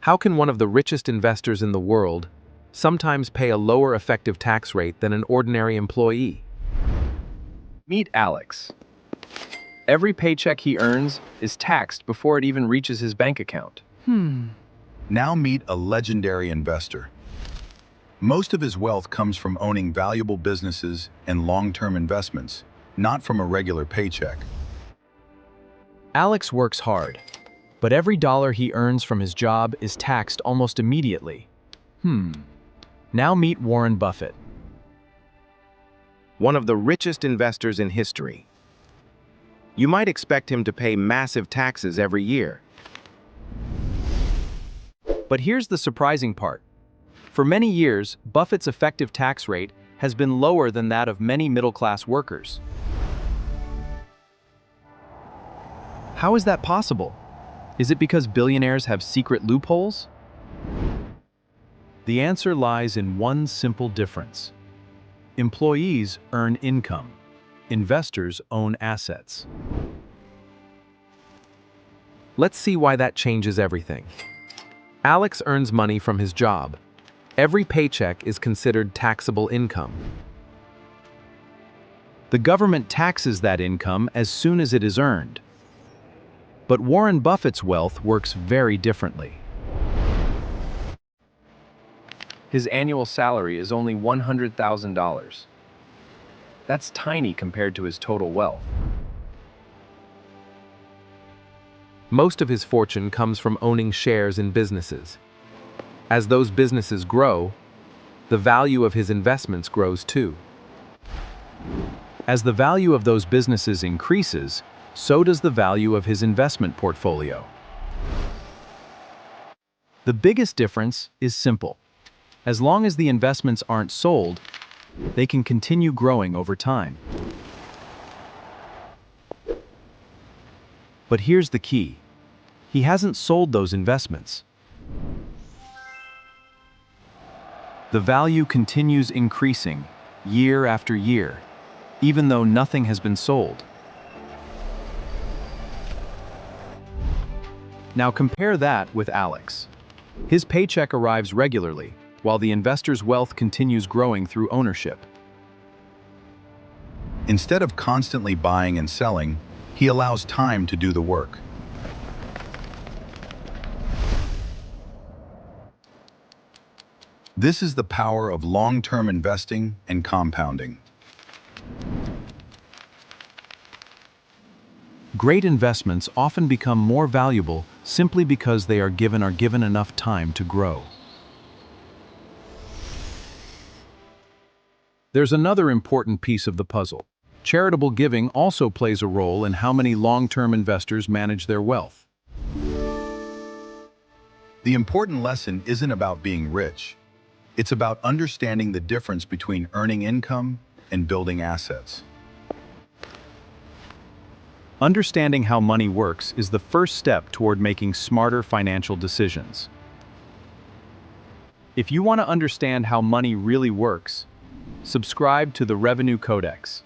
How can one of the richest investors in the world sometimes pay a lower effective tax rate than an ordinary employee? Meet Alex. Every paycheck he earns is taxed before it even reaches his bank account. Now meet a legendary investor. Most of his wealth comes from owning valuable businesses and long-term investments, not from a regular paycheck. Alex works hard, but every dollar he earns from his job is taxed almost immediately. Now meet Warren Buffett. One of the richest investors in history. You might expect him to pay massive taxes every year. But here's the surprising part. For many years, Buffett's effective tax rate has been lower than that of many middle-class workers. How is that possible? Is it because billionaires have secret loopholes? The answer lies in one simple difference. Employees earn income. Investors own assets. Let's see why that changes everything. Alex earns money from his job. Every paycheck is considered taxable income. The government taxes that income as soon as it is earned. But Warren Buffett's wealth works very differently. His annual salary is only $100,000. That's tiny compared to his total wealth. Most of his fortune comes from owning shares in businesses. As those businesses grow, the value of his investments grows too. As the value of those businesses increases, so does the value of his investment portfolio. The biggest difference is simple. As long as the investments aren't sold, they can continue growing over time. But here's the key. He hasn't sold those investments. The value continues increasing year after year, even though nothing has been sold. Now compare that with Alex. His paycheck arrives regularly, while the investor's wealth continues growing through ownership. Instead of constantly buying and selling, he allows time to do the work. This is the power of long-term investing and compounding. Great investments often become more valuable simply because they are given enough time to grow. There's another important piece of the puzzle. Charitable giving also plays a role in how many long-term investors manage their wealth. The important lesson isn't about being rich. It's about understanding the difference between earning income and building assets. Understanding how money works is the first step toward making smarter financial decisions. If you want to understand how money really works, subscribe to the Revenue Codex.